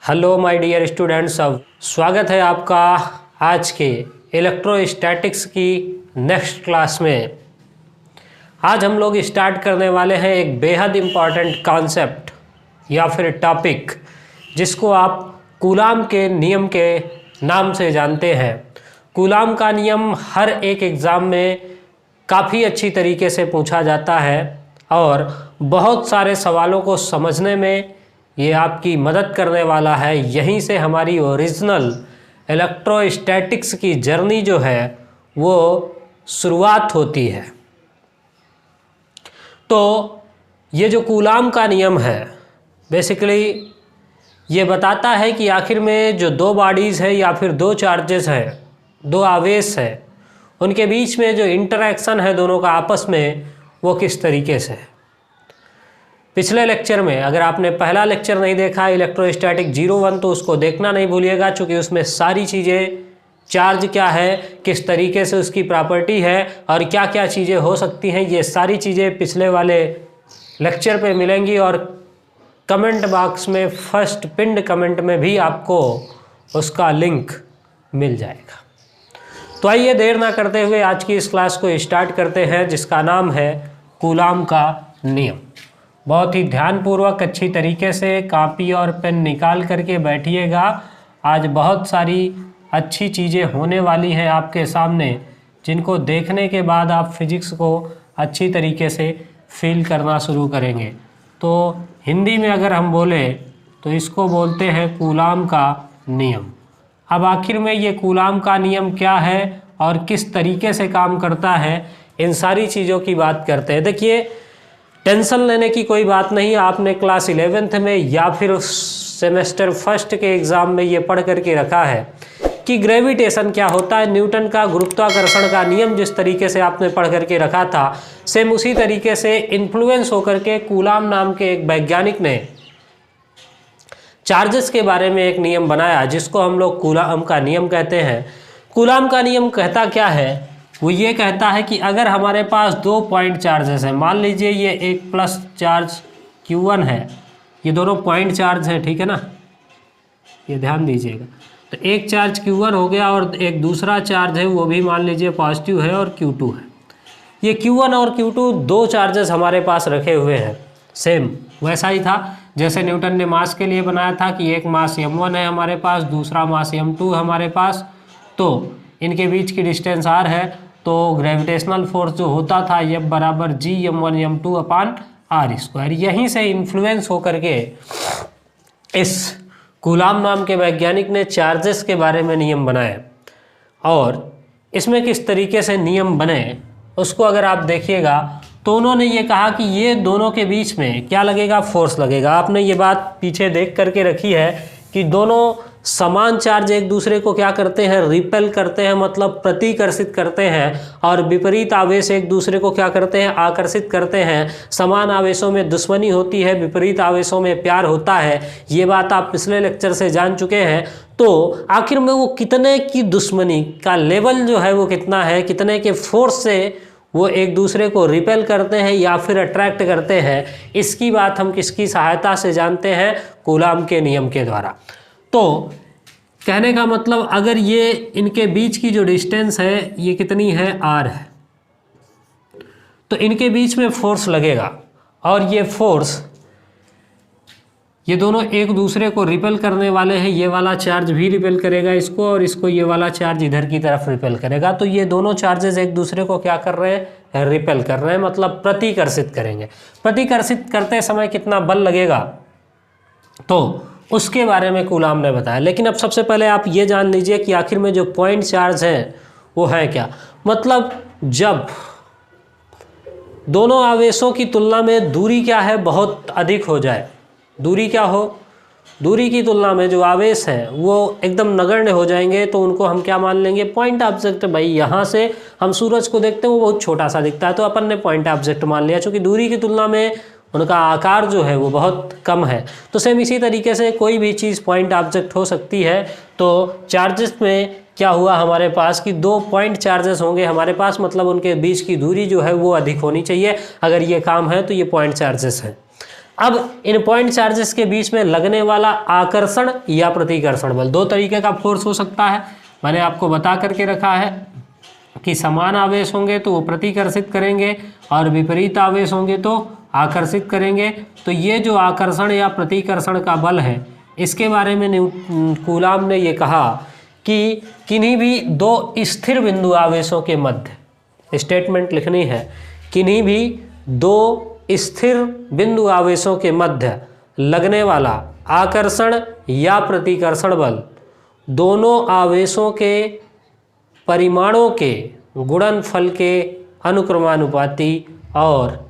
Hello my dear students, अब स्वागत है आपका आज के इलेक्ट्रोस्टैटिक्स की नेक्स्ट क्लास में। आज हम लोग स्टार्ट करने वाले हैं एक बेहद इम्पॉर्टेंट कॉन्सेप्ट या फिर टॉपिक जिसको आप कूलाम के नियम के नाम से जानते हैं। कूलाम का नियम हर एक एग्ज़ाम में काफ़ी अच्छी तरीके से पूछा जाता है और बहुत सारे सवालों को समझने में ये आपकी मदद करने वाला है। यहीं से हमारी ओरिजिनल इलेक्ट्रोस्टैटिक्स की जर्नी जो है वो शुरुआत होती है। तो ये जो कूलाम का नियम है बेसिकली ये बताता है कि आखिर में जो दो बॉडीज़ है या फिर दो चार्जेस है, दो आवेश है, उनके बीच में जो इंटरैक्शन है दोनों का आपस में, वो किस तरीके से है। पिछले लेक्चर में अगर आपने पहला लेक्चर नहीं देखा इलेक्ट्रोस्टैटिक 01 तो उसको देखना नहीं भूलिएगा, क्योंकि उसमें सारी चीज़ें, चार्ज क्या है, किस तरीके से उसकी प्रॉपर्टी है और क्या क्या चीज़ें हो सकती हैं, ये सारी चीज़ें पिछले वाले लेक्चर पे मिलेंगी। और कमेंट बॉक्स में फर्स्ट पिन्ड कमेंट में भी आपको उसका लिंक मिल जाएगा। तो आइए देर ना करते हुए आज की इस क्लास को स्टार्ट करते हैं जिसका नाम है कूलाम का नियम। बहुत ही ध्यानपूर्वक अच्छी तरीके से कॉपी और पेन निकाल करके बैठिएगा। आज बहुत सारी अच्छी चीज़ें होने वाली हैं आपके सामने, जिनको देखने के बाद आप फिजिक्स को अच्छी तरीके से फील करना शुरू करेंगे। तो हिंदी में अगर हम बोले तो इसको बोलते हैं कूलाम का नियम। अब आखिर में ये कूलाम का नियम क्या है और किस तरीके से काम करता है, इन सारी चीज़ों की बात करते हैं। देखिए, टेंशन लेने की कोई बात नहीं। आपने क्लास 11th में या फिर सेमेस्टर फर्स्ट के एग्ज़ाम में ये पढ़ करके रखा है कि ग्रेविटेशन क्या होता है, न्यूटन का गुरुत्वाकर्षण का नियम जिस तरीके से आपने पढ़ करके रखा था, सेम उसी तरीके से इन्फ्लुएंस होकर के कूलाम नाम के एक वैज्ञानिक ने चार्जेस के बारे में एक नियम बनाया जिसको हम लोग कूलाम का नियम कहते हैं। कूलाम का नियम कहता क्या है? वो ये कहता है कि अगर हमारे पास दो पॉइंट चार्जेस हैं, मान लीजिए ये एक प्लस चार्ज Q1 है, ये दोनों पॉइंट चार्ज है, ठीक है ना, ये ध्यान दीजिएगा। तो एक चार्ज Q1 हो गया और एक दूसरा चार्ज है वो भी मान लीजिए पॉजिटिव है और Q2 है। ये Q1 और Q2 दो चार्जेस हमारे पास रखे हुए हैं। सेम वैसा ही था जैसे न्यूटन ने मास के लिए बनाया था कि एक मास m1 है हमारे पास, दूसरा मास m2 हमारे पास, तो इनके बीच की डिस्टेंस r है। तो ग्रेविटेशनल फोर्स जो होता था F बराबर G m1 m2 अपान r²। यहीं से इन्फ्लुएंस होकर के इस कूलाम नाम के वैज्ञानिक ने चार्जेस के बारे में नियम बनाए। और इसमें किस तरीके से नियम बने उसको अगर आप देखिएगा तो उन्होंने ये कहा कि ये दोनों के बीच में क्या लगेगा, फोर्स लगेगा। आपने ये बात पीछे देख करके रखी है कि दोनों समान चार्ज एक दूसरे को क्या करते हैं, रिपेल करते हैं, मतलब प्रतिकर्षित करते हैं, और विपरीत आवेश एक दूसरे को क्या करते हैं, आकर्षित करते हैं। समान आवेशों में दुश्मनी होती है, विपरीत आवेशों में प्यार होता है। ये बात आप पिछले लेक्चर से जान चुके हैं। तो आखिर में वो कितने की दुश्मनी का लेवल जो है वो कितना है, कितने के फोर्स से वो एक दूसरे को रिपेल करते हैं या फिर अट्रैक्ट करते हैं, इसकी बात हम किसकी सहायता से जानते हैं, कूलाम के नियम के द्वारा। तो कहने का मतलब अगर ये इनके बीच की जो डिस्टेंस है ये कितनी है, r है, तो इनके बीच में फोर्स लगेगा और ये फोर्स, ये दोनों एक दूसरे को रिपेल करने वाले हैं। ये वाला चार्ज भी रिपेल करेगा इसको और इसको ये वाला चार्ज इधर की तरफ रिपेल करेगा। तो ये दोनों चार्जेस एक दूसरे को क्या कर रहे हैं, रिपेल कर रहे हैं, मतलब प्रतिकर्षित करेंगे। प्रतिकर्षित करते समय कितना बल लगेगा तो उसके बारे में कूलाम ने बताया। लेकिन अब सबसे पहले आप ये जान लीजिए कि आखिर में जो पॉइंट चार्ज है वो है क्या। मतलब जब दोनों आवेशों की तुलना में दूरी क्या है, बहुत अधिक हो जाए, दूरी क्या हो, दूरी की तुलना में जो आवेश हैं वो एकदम नगण्य हो जाएंगे, तो उनको हम क्या मान लेंगे, पॉइंट ऑब्जेक्ट। भाई यहाँ से हम सूरज को देखते हैं वो बहुत छोटा सा दिखता है, तो अपन ने पॉइंट ऑब्जेक्ट मान लिया, क्योंकि दूरी की तुलना में उनका आकार जो है वो बहुत कम है। तो सेम इसी तरीके से कोई भी चीज़ पॉइंट ऑब्जेक्ट हो सकती है। तो चार्जेस में क्या हुआ हमारे पास कि दो पॉइंट चार्जेस होंगे हमारे पास, मतलब उनके बीच की दूरी जो है वो अधिक होनी चाहिए। अगर ये काम है तो ये पॉइंट चार्जेस हैं। अब इन पॉइंट चार्जेस के बीच में लगने वाला आकर्षण या प्रतिकर्षण बल, दो तरीके का फोर्स हो सकता है। मैंने आपको बता करके रखा है कि समान आवेश होंगे तो वो प्रतिकर्षित करेंगे और विपरीत आवेश होंगे तो आकर्षित करेंगे। तो ये जो आकर्षण या प्रतिकर्षण का बल है, इसके बारे में कूलाम ने ये कहा कि किन्हीं भी दो स्थिर बिंदु आवेशों के मध्य, स्टेटमेंट लिखनी है, किन्हीं भी दो स्थिर बिंदु आवेशों के मध्य लगने वाला आकर्षण या प्रतिकर्षण बल दोनों आवेशों के परिमाणों के गुणनफल के अनुक्रमानुपाती और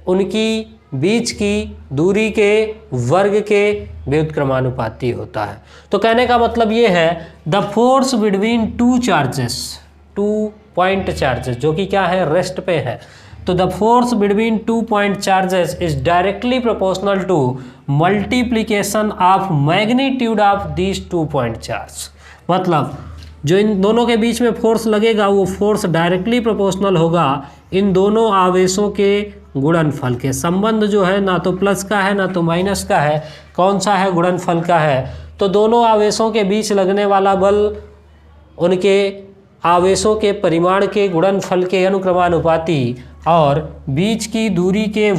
उनकी बीच की दूरी के वर्ग के व्युत्क्रमानुपाती होता है। तो कहने का मतलब ये है the force between two charges, two point charges, जो कि क्या है, रेस्ट पे है। तो the force between two point charges is directly proportional to multiplication of magnitude of these two point charge. मतलब जो इन दोनों के बीच में फोर्स लगेगा वो फोर्स डायरेक्टली प्रोपोर्शनल होगा इन दोनों आवेशों के गुणनफल के। संबंध जो है ना तो प्लस का है ना तो माइनस का है, कौन सा है, गुणनफल का है। तो दोनों आवेशों के बीच लगने वाला बल उनके आवेशों के परिमाण के गुणनफल के अनुक्रमानुपाती और बीच की दूरी के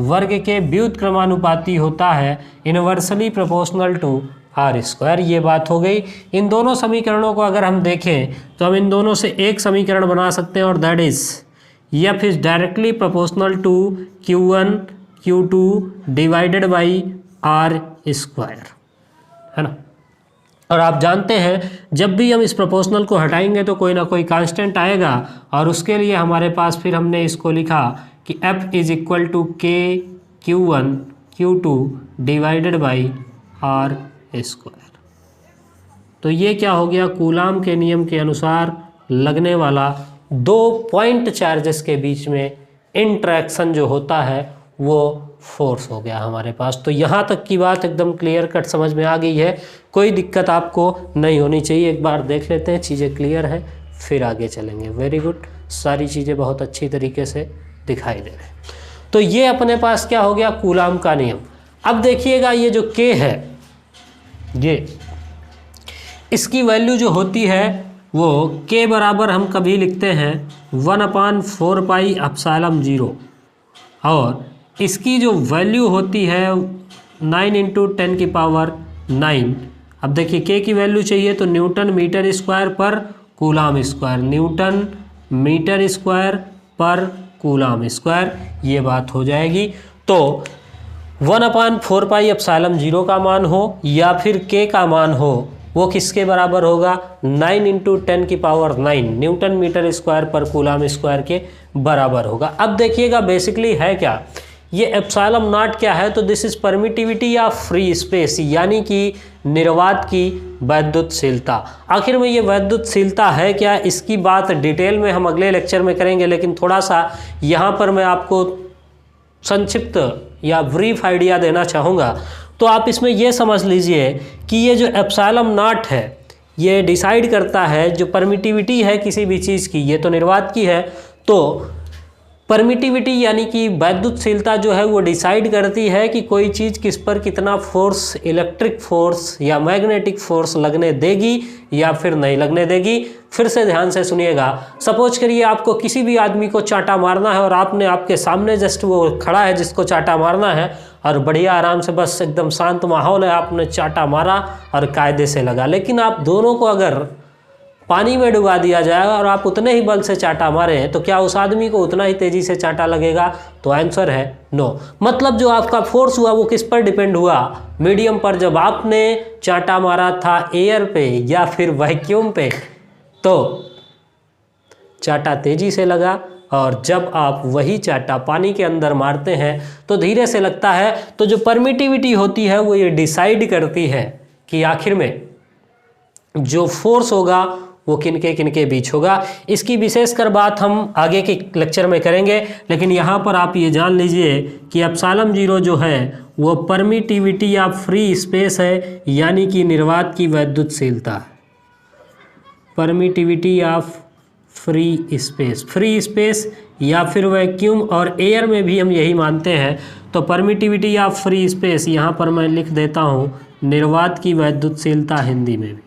वर्ग के व्युत्क्रमानुपाती होता है, inversely proportional to R square. ये बात हो गई। इन दोनों समीकरणों को अगर हम देखें तो हम इन दोनों से एक समीकरण बना सकते हैं और that is F is directly proportional to Q1 Q2 divided by R square, है ना। और आप जानते हैं जब भी हम इस प्रोपोर्शनल को हटाएंगे तो कोई ना कोई कांस्टेंट आएगा और उसके लिए हमारे पास फिर हमने इसको लिखा कि F इज इक्वल टू के Q1 Q2 divided by R square. तो ये क्या हो गया, कूलाम के नियम के अनुसार लगने वाला दो पॉइंट चार्जेस के बीच में इंटरेक्शन जो होता है वो फोर्स हो गया हमारे पास। तो यहाँ तक की बात एकदम क्लियर कट समझ में आ गई है, कोई दिक्कत आपको नहीं होनी चाहिए। एक बार देख लेते हैं, चीज़ें क्लियर है फिर आगे चलेंगे। वेरी गुड, सारी चीज़ें बहुत अच्छी तरीके से दिखाई दे रहे हैं। तो ये अपने पास क्या हो गया, कूलाम का नियम। अब देखिएगा ये जो K है, ये इसकी वैल्यू जो होती है वो K बराबर हम कभी लिखते हैं 1/4 पाई एप्सिलॉन 0 और इसकी जो वैल्यू होती है 9 × 10⁹। अब देखिए K की वैल्यू चाहिए तो न्यूटन मीटर स्क्वायर पर coulomb square, newton metre square पर कूलाम स्क्वायर, ये बात हो जाएगी। तो 1/4 पाई एप्सिलॉन 0 का मान हो या फिर K का मान हो, वो किसके बराबर होगा, 9 × 10⁹ न्यूटन मीटर स्क्वायर पर कूलाम स्क्वायर के बराबर होगा। अब देखिएगा बेसिकली है क्या, ये एप्सिलॉन नॉट क्या है, तो this is permittivity of free space, यानी कि निर्वात की वैद्युतशीलता। आखिर में ये वैद्युतशीलता है क्या, इसकी बात डिटेल में हम अगले लेक्चर में करेंगे, लेकिन थोड़ा सा यहाँ पर मैं आपको संक्षिप्त या ब्रीफ आइडिया देना चाहूँगा। तो आप इसमें ये समझ लीजिए कि ये जो एप्सिलॉन नॉट है ये डिसाइड करता है, जो परमिटिविटी है किसी भी चीज़ की, ये तो निर्वात की है, तो परमिटिविटी यानी कि वैद्युतशीलता जो है वो डिसाइड करती है कि कोई चीज़ किस पर कितना फोर्स, इलेक्ट्रिक फोर्स या मैग्नेटिक फोर्स लगने देगी या फिर नहीं लगने देगी। फिर से ध्यान से सुनिएगा, सपोज करिए आपको किसी भी आदमी को चांटा मारना है और आपने आपके सामने जस्ट वो खड़ा है जिसको चांटा मारना है और बढ़िया आराम से बस एकदम शांत माहौल है, आपने चांटा मारा और कायदे से लगा। लेकिन आप दोनों को अगर पानी में डुबा दिया जाएगा और आप उतने ही बल से चांटा मारे हैं तो क्या उस आदमी को उतना ही तेज़ी से चांटा लगेगा? तो आंसर है नो। मतलब जो आपका फोर्स हुआ वो किस पर डिपेंड हुआ, मीडियम पर। जब आपने चांटा मारा था एयर पे या फिर वैक्यूम पे तो चांटा तेज़ी से लगा, और जब आप वही चांटा पानी के अंदर मारते हैं तो धीरे से लगता है। तो जो परमिटिविटी होती है वो ये डिसाइड करती है कि आखिर में जो फोर्स होगा वो किनके बीच होगा। इसकी विशेषकर बात हम आगे के लेक्चर में करेंगे, लेकिन यहाँ पर आप ये जान लीजिए कि एप्सिलॉन 0 जो है वो परमिटिविटी ऑफ फ्री स्पेस है, यानी कि निर्वात की वैद्युतशीलता। Permittivity of free space, free space या फिर वैक्यूम और एयर में भी हम यही मानते हैं। तो परमिटिविटी ऑफ फ्री स्पेस, यहाँ पर मैं लिख देता हूँ निर्वात की वैद्युतशीलता हिंदी में भी।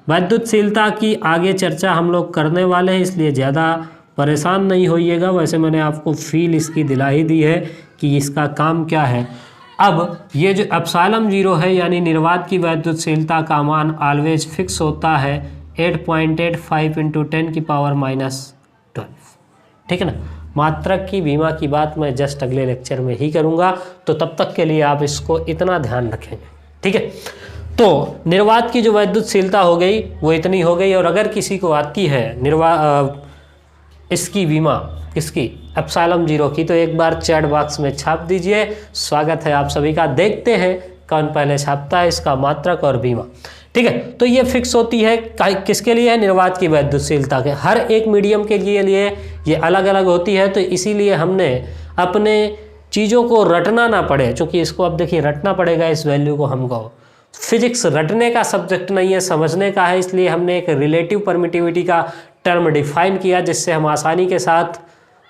वैद्युतशीलता की आगे चर्चा हम लोग करने वाले हैं, इसलिए ज़्यादा परेशान नहीं होइएगा। वैसे मैंने आपको फील इसकी दिला ही दी है कि इसका काम क्या है। अब ये जो एप्सिलॉन 0 है यानी निर्वात की वैद्युतशीलता का मान ऑलवेज फिक्स होता है 8.85 × 10⁻⁻12। ठीक है ना। मात्रक की बीमा की बात मैं जस्ट अगले लेक्चर में ही करूँगा, तो तब तक के लिए आप इसको इतना ध्यान रखेंगे। ठीक है, तो निर्वात की जो वैद्युतशीलता हो गई वो इतनी हो गई। और अगर किसी को आती है इसकी बीमा किसकी, एप्सिलॉन 0 की, तो एक बार चैट बॉक्स में छाप दीजिए। स्वागत है आप सभी का। देखते हैं कौन पहले छापता है इसका मात्रक और बीमा। ठीक है, तो ये फिक्स होती है किसके लिए है, निर्वात की वैद्युतशीलता के। हर एक मीडियम के लिए ये अलग अलग होती है, तो इसीलिए हमने अपने चीज़ों को रटना ना पड़े, क्योंकि इसको अब देखिए रटना पड़ेगा इस वैल्यू को हमको। फिजिक्स रटने का सब्जेक्ट नहीं है, समझने का है। इसलिए हमने एक रिलेटिव परमिटिविटी का टर्म डिफाइन किया, जिससे हम आसानी के साथ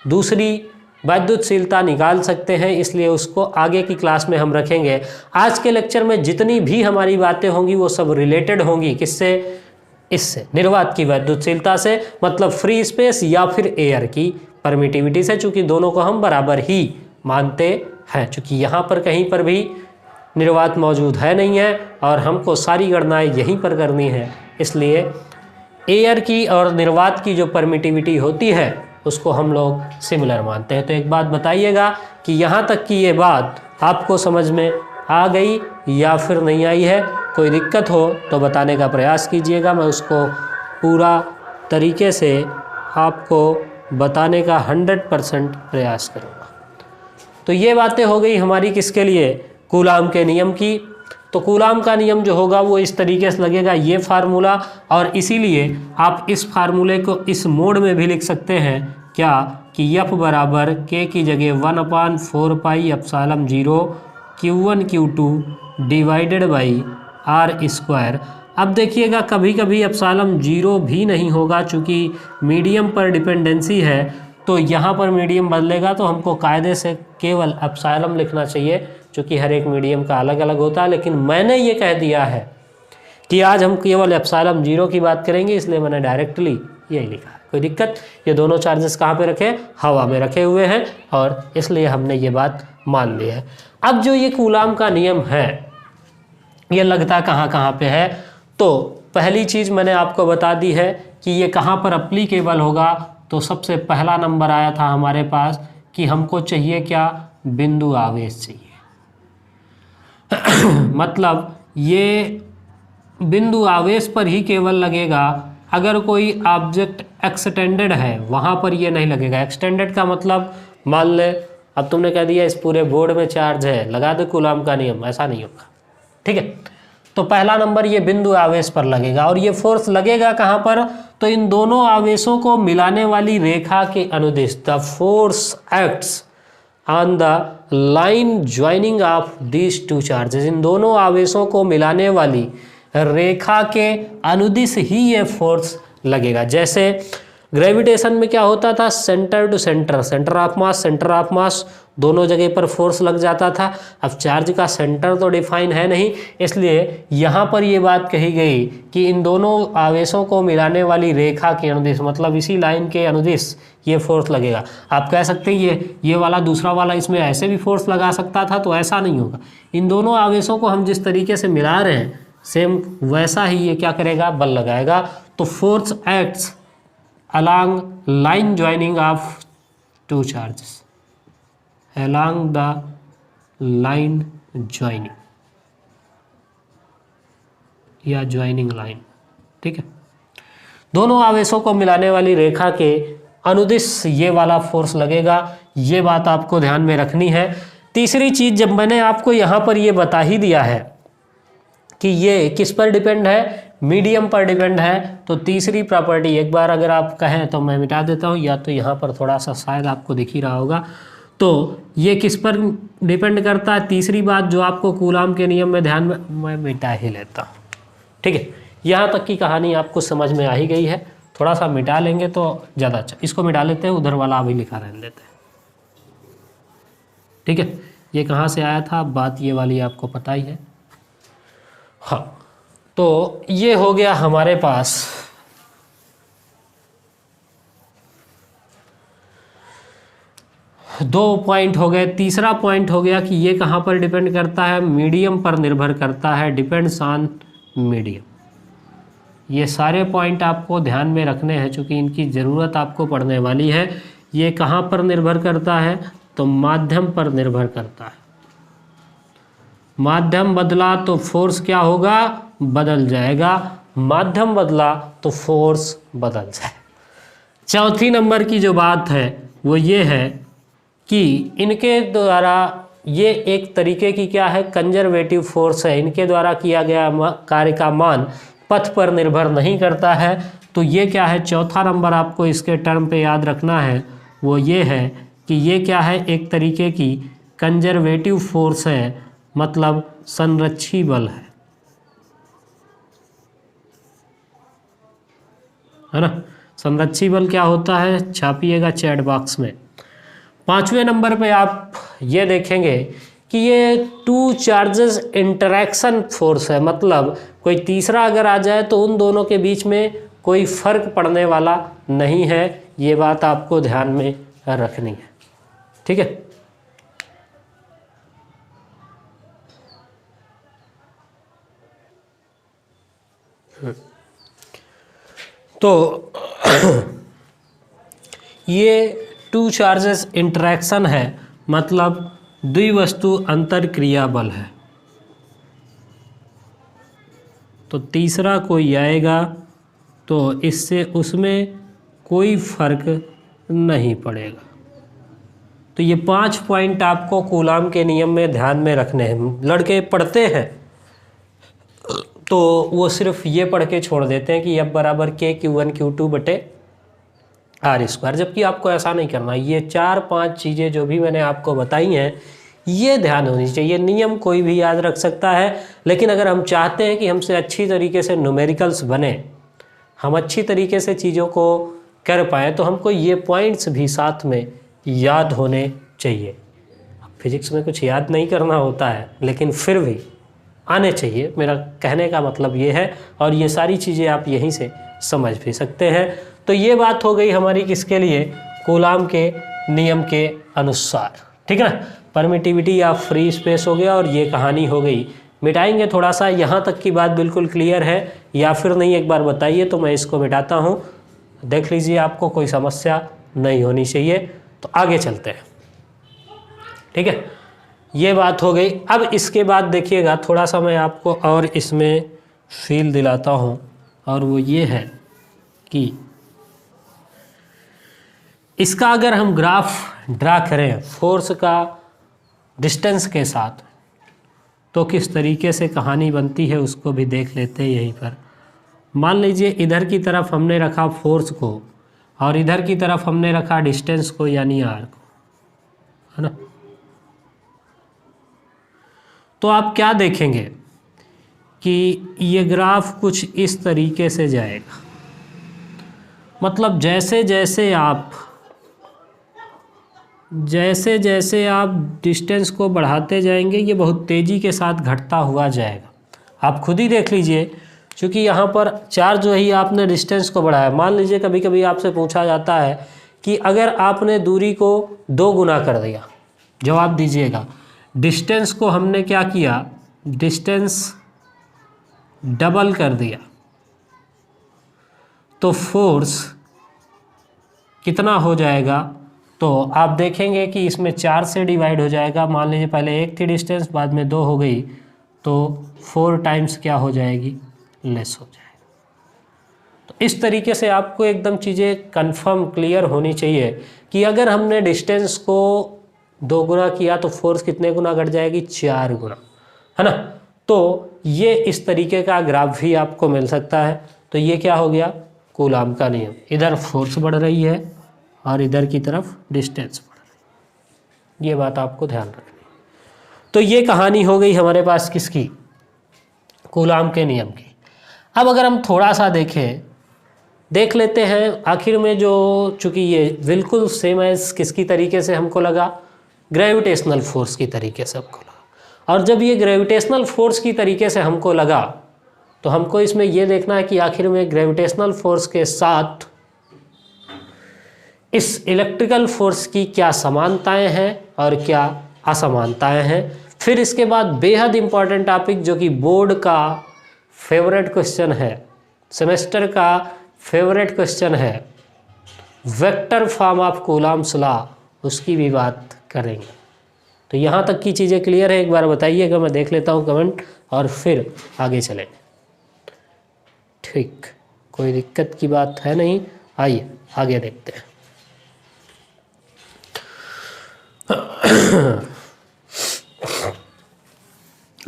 दूसरी वैद्युतशीलता निकाल सकते हैं। इसलिए उसको आगे की क्लास में हम रखेंगे। आज के लेक्चर में जितनी भी हमारी बातें होंगी वो सब रिलेटेड होंगी किससे, इससे निर्वात की वैद्युतशीलता से, मतलब फ्री स्पेस या फिर एयर की परमिटिविटी से, चूँकि दोनों को हम बराबर ही मानते हैं। चूँकि यहाँ पर कहीं पर भी निर्वात मौजूद है नहीं है और हमको सारी गणनाएं यहीं पर करनी है, इसलिए एयर की और निर्वात की जो परमिटिविटी होती है उसको हम लोग सिमिलर मानते हैं। तो एक बात बताइएगा कि यहाँ तक की ये बात आपको समझ में आ गई या फिर नहीं आई है। कोई दिक्कत हो तो बताने का प्रयास कीजिएगा, मैं उसको पूरा तरीके से आपको बताने का 100% प्रयास करूँगा। तो ये बातें हो गई हमारी किसके लिए, कूलाम के नियम की। तो कूलाम का नियम जो होगा वो इस तरीके से लगेगा, ये फार्मूला, और इसीलिए आप इस फार्मूले को इस मोड में भी लिख सकते हैं क्या, कि F बराबर K की जगह 1/4 pi epsilon 0 Q1 Q2 divided by R²। अब देखिएगा कभी कभी एप्सिलॉन 0 भी नहीं होगा, चूँकि मीडियम पर डिपेंडेंसी है, तो यहाँ पर मीडियम बदलेगा तो हमको कायदे से केवल एप्सिलॉन लिखना चाहिए, क्योंकि हर एक मीडियम का अलग अलग होता है। लेकिन मैंने ये कह दिया है कि आज हम केवल एप्सिलॉन 0 की बात करेंगे, इसलिए मैंने डायरेक्टली यही लिखा है। कोई दिक्कत, ये दोनों चार्जेस कहाँ पे रखे, हवा में रखे हुए हैं, और इसलिए हमने ये बात मान ली है। अब जो ये कूलाम का नियम है ये लगता कहाँ कहाँ पे है, तो पहली चीज़ मैंने आपको बता दी है कि ये कहाँ पर अप्लीकेबल होगा। तो सबसे पहला नंबर आया था हमारे पास कि हमको चाहिए क्या, बिंदु आवेश चाहिए। मतलब ये बिंदु आवेश पर ही केवल लगेगा, अगर कोई ऑब्जेक्ट एक्सटेंडेड है वहाँ पर ये नहीं लगेगा। एक्सटेंडेड का मतलब मान ले अब तुमने कह दिया इस पूरे बोर्ड में चार्ज है, लगा दो कूलाम का नियम, ऐसा नहीं होगा। ठीक है, तो पहला नंबर ये बिंदु आवेश पर लगेगा। और ये फोर्स लगेगा कहाँ पर, तो इन दोनों आवेशों को मिलाने वाली रेखा के अनुदिश। The force acts on the line joining of these two charges. इन दोनों आवेशों को मिलाने वाली रेखा के अनुदिश ही ये फोर्स लगेगा। जैसे ग्रेविटेशन में क्या होता था, centre to centre, centre of mass दोनों जगह पर फोर्स लग जाता था। अब चार्ज का सेंटर तो डिफाइन है नहीं, इसलिए यहाँ पर ये बात कही गई कि इन दोनों आवेशों को मिलाने वाली रेखा के अनुदिश, मतलब इसी लाइन के अनुदिश ये फोर्स लगेगा। आप कह सकते हैं ये वाला दूसरा वाला इसमें ऐसे भी फोर्स लगा सकता था, तो ऐसा नहीं होगा। इन दोनों आवेशों को हम जिस तरीके से मिला रहे हैं सेम वैसा ही ये क्या करेगा, बल लगाएगा। तो force acts along line joining of two charges, along the line joining या joining line। ठीक है, दोनों आवेशों को मिलाने वाली रेखा के अनुदिश ये वाला फोर्स लगेगा। ये बात आपको ध्यान में रखनी है। तीसरी चीज, जब मैंने आपको यहाँ पर ये बता ही दिया है कि ये किस पर डिपेंड है, मीडियम पर डिपेंड है, तो तीसरी प्रॉपर्टी एक बार अगर आप कहें तो मैं मिटा देता हूँ, या तो यहाँ पर थोड़ा सा शायद आपको दिख ही रहा होगा। तो ये किस पर डिपेंड करता है, तीसरी बात जो आपको कूलाम के नियम में ध्यान में, मैं मिटा ही लेता हूँ। ठीक है, यहाँ तक की कहानी आपको समझ में आ ही गई है। थोड़ा सा मिटा लेंगे तो ज़्यादा अच्छा। इसको मिटा लेते हैं, उधर वाला अभी लिखा रहने देते हैं। ठीक है, ये कहाँ से आया था, बात ये वाली आपको पता ही है। हाँ, तो ये हो गया हमारे पास दो पॉइंट हो गए। तीसरा पॉइंट हो गया कि ये कहाँ पर डिपेंड करता है, मीडियम पर निर्भर करता है, डिपेंड्स ऑन मीडियम। ये सारे पॉइंट आपको ध्यान में रखने हैं क्योंकि इनकी ज़रूरत आपको पड़ने वाली है। ये कहाँ पर निर्भर करता है, तो माध्यम पर निर्भर करता है। माध्यम बदला तो फोर्स क्या होगा, बदल जाएगा। माध्यम बदला तो फोर्स बदल जाए। चौथी नंबर की जो बात है वो ये है कि इनके द्वारा ये एक तरीके की क्या है, कंजर्वेटिव फोर्स है। इनके द्वारा किया गया कार्य का मान पथ पर निर्भर नहीं करता है। तो ये क्या है, चौथा नंबर आपको इसके टर्म पे याद रखना है, वो ये है कि ये क्या है, एक तरीके की कंजर्वेटिव फोर्स है, मतलब संरक्षी बल है ना। संरक्षी बल क्या होता है, छापिएगा चैट बॉक्स में। पांचवें नंबर पे आप ये देखेंगे कि ये टू चार्जेस इंटरैक्शन फोर्स है, मतलब कोई तीसरा अगर आ जाए तो उन दोनों के बीच में कोई फर्क पड़ने वाला नहीं है। ये बात आपको ध्यान में रखनी है। ठीक है, तो ये टू चार्जेस इंटरैक्शन है, मतलब द्विवस्तु अंतरक्रिया बल है। तो तीसरा कोई आएगा तो इससे उसमें कोई फर्क नहीं पड़ेगा। तो ये 5 पॉइंट आपको कूलाम के नियम में ध्यान में रखने हैं। लड़के पढ़ते हैं तो वो सिर्फ ये पढ़ के छोड़ देते हैं कि F बराबर Q1 Q2 बटे R², जबकि आपको ऐसा नहीं करना। ये 4-5 चीज़ें जो भी मैंने आपको बताई हैं ये ध्यान होनी चाहिए। नियम कोई भी याद रख सकता है, लेकिन अगर हम चाहते हैं कि हमसे अच्छी तरीके से न्यूमेरिकल्स बने, हम अच्छी तरीके से चीज़ों को कर पाएँ, तो हमको ये पॉइंट्स भी साथ में याद होने चाहिए। फिजिक्स में कुछ याद नहीं करना होता है, लेकिन फिर भी आने चाहिए, मेरा कहने का मतलब ये है। और ये सारी चीज़ें आप यहीं से समझ भी सकते हैं। तो ये बात हो गई हमारी किसके लिए, कूलाम के नियम के अनुसार। ठीक है ना, परमिटिविटी या फ्री स्पेस हो गया, और ये कहानी हो गई। मिटाएंगे थोड़ा सा, यहाँ तक की बात बिल्कुल क्लियर है या फिर नहीं, एक बार बताइए तो मैं इसको मिटाता हूँ। देख लीजिए, आपको कोई समस्या नहीं होनी चाहिए। तो आगे चलते हैं। ठीक है, ये बात हो गई। अब इसके बाद देखिएगा, थोड़ा सा मैं आपको और इसमें फील दिलाता हूँ, और वो ये है कि इसका अगर हम ग्राफ ड्रा करें फोर्स का डिस्टेंस के साथ, तो किस तरीके से कहानी बनती है उसको भी देख लेते हैं यहीं पर। मान लीजिए इधर की तरफ हमने रखा फोर्स को, और इधर की तरफ हमने रखा डिस्टेंस को, यानी आर को, है ना। तो आप क्या देखेंगे कि ये ग्राफ कुछ इस तरीके से जाएगा। मतलब जैसे जैसे आप डिस्टेंस को बढ़ाते जाएंगे, ये बहुत तेज़ी के साथ घटता हुआ जाएगा। आप खुद ही देख लीजिए, क्योंकि यहाँ पर चार्ज जो ही आपने डिस्टेंस को बढ़ाया। मान लीजिए कभी कभी आपसे पूछा जाता है कि अगर आपने दूरी को 2 गुना कर दिया, जवाब दीजिएगा। डिस्टेंस को हमने क्या किया, डिस्टेंस डबल कर दिया, तो फोर्स कितना हो जाएगा। तो आप देखेंगे कि इसमें 4 से डिवाइड हो जाएगा। मान लीजिए पहले 1 थी डिस्टेंस, बाद में 2 हो गई, तो 4 टाइम्स क्या हो जाएगी, लेस हो जाएगा। तो इस तरीके से आपको एकदम चीज़ें कंफर्म क्लियर होनी चाहिए कि अगर हमने डिस्टेंस को 2 गुना किया तो फोर्स कितने गुना घट जाएगी, 4 गुना, है ना। तो ये इस तरीके का ग्राफ भी आपको मिल सकता है। तो ये क्या हो गया, कूलाम का नियम। इधर फोर्स बढ़ रही है और इधर की तरफ डिस्टेंस बढ़ रही है, ये बात आपको ध्यान रखनी है। तो ये कहानी हो गई हमारे पास किसकी, कूलाम के नियम की। अब अगर हम थोड़ा सा देखें देख लेते हैं आखिर में जो, चूंकि ये बिल्कुल सेम एज किसकी तरीके से हमको लगा, ग्रेविटेशनल फोर्स की तरीके से हमको लगा। और जब ये ग्रेविटेशनल फोर्स की तरीके से हमको लगा तो हमको इसमें ये देखना है कि आखिर में ग्रेविटेशनल फोर्स के साथ इस इलेक्ट्रिकल फोर्स की क्या समानताएं हैं और क्या असमानताएं हैं। फिर इसके बाद बेहद इंपॉर्टेंट टॉपिक जो कि बोर्ड का फेवरेट क्वेश्चन है, सेमेस्टर का फेवरेट क्वेश्चन है, vector form of Coulomb's law, उसकी भी बात करेंगे। तो यहाँ तक की चीज़ें क्लियर है, एक बार बताइएगा, मैं देख लेता हूँ कमेंट और फिर आगे चलेंगे। ठीक, कोई दिक्कत की बात है नहीं, आइए आगे देखते हैं।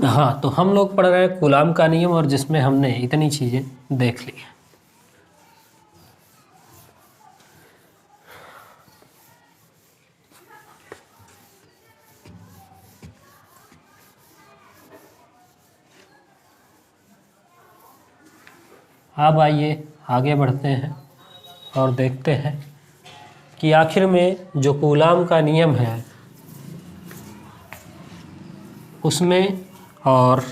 हाँ, तो हम लोग पढ़ रहे हैं कूलॉम का नियम और जिसमें हमने इतनी चीज़ें देख ली। अब आइए आगे बढ़ते हैं और देखते हैं कि आखिर में जो कूलॉम का नियम है उसमें और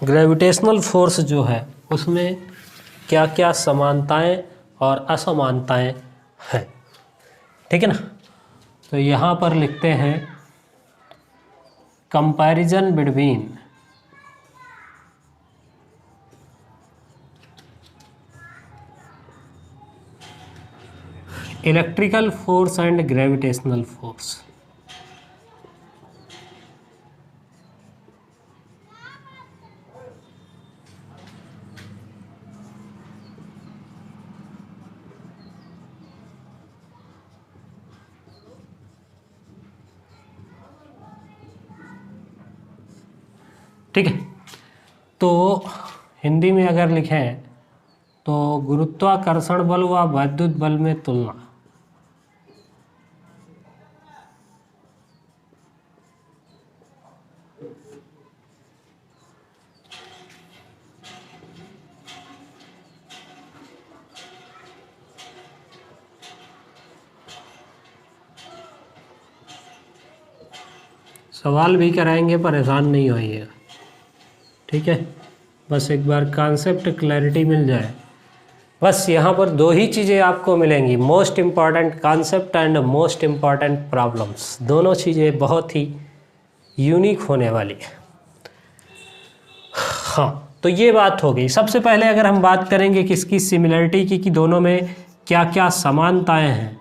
ग्रेविटेशनल फोर्स जो है उसमें क्या क्या समानताएं और असमानताएं हैं। ठीक है ना। तो यहाँ पर लिखते हैं comparison between electrical force and gravitational force. ठीक है, तो हिंदी में अगर लिखें तो गुरुत्वाकर्षण बल व वैद्युत बल में तुलना। सवाल भी कराएंगे, परेशान नहीं होइएगा। ठीक है, बस एक बार कॉन्सेप्ट क्लैरिटी मिल जाए। बस यहाँ पर दो ही चीज़ें आपको मिलेंगी, most important concept and most important problems. दोनों चीज़ें बहुत ही यूनिक होने वाली है। हाँ, तो ये बात हो गई। सबसे पहले अगर हम बात करेंगे किसकी सिमिलरिटी की, कि दोनों में क्या क्या समानताएं हैं।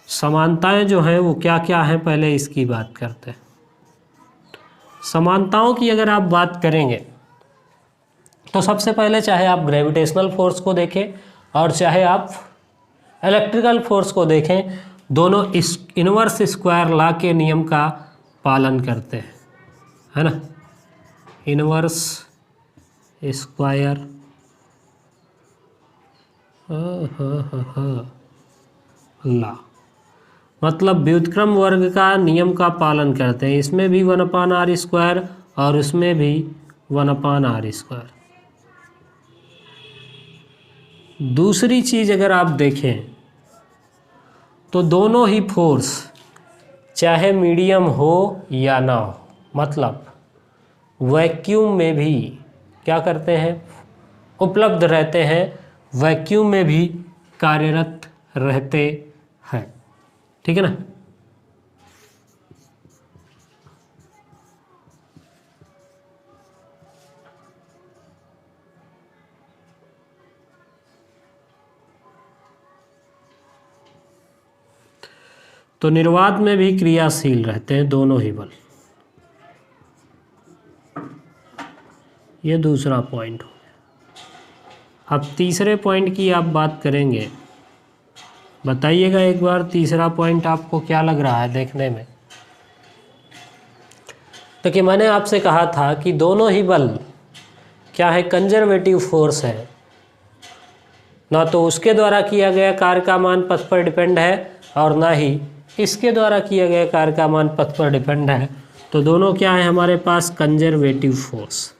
समानताएं जो हैं वो क्या क्या हैं, पहले इसकी बात करते हैं। समानताओं की अगर आप बात करेंगे तो सबसे पहले चाहे आप ग्रेविटेशनल फोर्स को देखें और चाहे आप इलेक्ट्रिकल फोर्स को देखें, दोनों इस इनवर्स स्क्वायर लॉ के नियम का पालन करते हैं, है ना। इनवर्स स्क्वायर लॉ मतलब व्युत्क्रम वर्ग का नियम का पालन करते हैं। इसमें भी 1/r² और उसमें भी 1/r²। दूसरी चीज़ अगर आप देखें तो दोनों ही फोर्स चाहे मीडियम हो या ना हो, मतलब वैक्यूम में भी क्या करते हैं, उपलब्ध रहते हैं, वैक्यूम में भी कार्यरत रहते हैं। ठीक है ना। तो निर्वात में भी क्रियाशील रहते हैं दोनों ही बल। ये दूसरा पॉइंट हो गया। अब तीसरे पॉइंट की आप बात करेंगे, बताइएगा एक बार तीसरा पॉइंट आपको क्या लग रहा है देखने में। तो कि मैंने आपसे कहा था कि दोनों ही बल क्या है, कंजर्वेटिव फोर्स है, ना तो उसके द्वारा किया गया कार्य का मान पथ पर डिपेंड है और ना ही इसके द्वारा किया गया कार्य का मान पथ पर डिपेंड है। तो दोनों क्या है हमारे पास, कंजर्वेटिव फोर्स।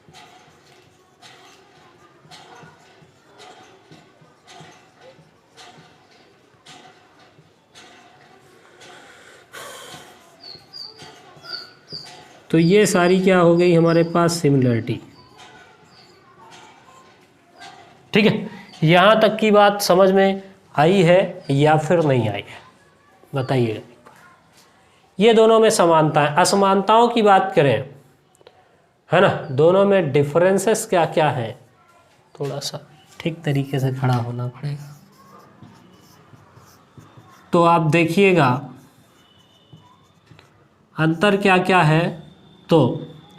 तो ये सारी क्या हो गई हमारे पास, सिमिलरिटी। ठीक है, यहाँ तक की बात समझ में आई है या फिर नहीं आई है, बताइएगा। ये दोनों में समानता है। असमानताओं की बात करें, है ना, दोनों में डिफरेंसेस क्या क्या हैं, थोड़ा सा ठीक तरीके से खड़ा होना पड़ेगा। तो आप देखिएगा अंतर क्या क्या है। तो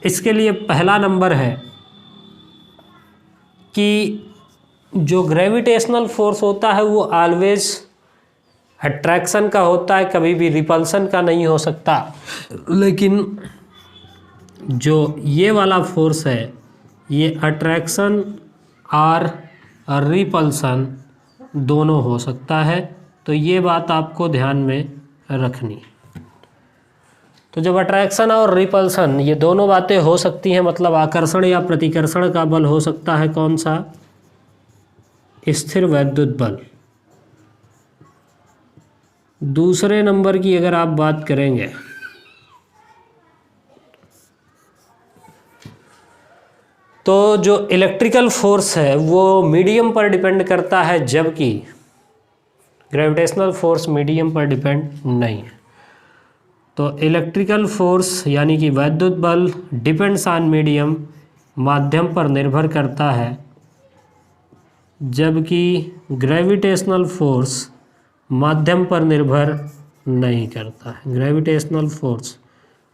इसके लिए पहला नंबर है कि जो ग्रेविटेशनल फोर्स होता है वो ऑलवेज अट्रैक्शन का होता है, कभी भी रिपल्सन का नहीं हो सकता। लेकिन जो ये वाला फोर्स है ये अट्रैक्शन और रिपल्सन दोनों हो सकता है। तो ये बात आपको ध्यान में रखनी। तो जब अट्रैक्शन और रिपल्सन ये दोनों बातें हो सकती हैं, मतलब आकर्षण या प्रतिकर्षण का बल हो सकता है कौन सा, स्थिर वैद्युत बल। दूसरे नंबर की अगर आप बात करेंगे तो जो इलेक्ट्रिकल फोर्स है वो मीडियम पर डिपेंड करता है, जबकि ग्रेविटेशनल फोर्स मीडियम पर डिपेंड नहीं है। तो इलेक्ट्रिकल फोर्स यानी कि वैद्युत बल डिपेंड्स ऑन मीडियम, माध्यम पर निर्भर करता है, जबकि ग्रेविटेशनल फोर्स माध्यम पर निर्भर नहीं करता है। ग्रेविटेशनल फोर्स,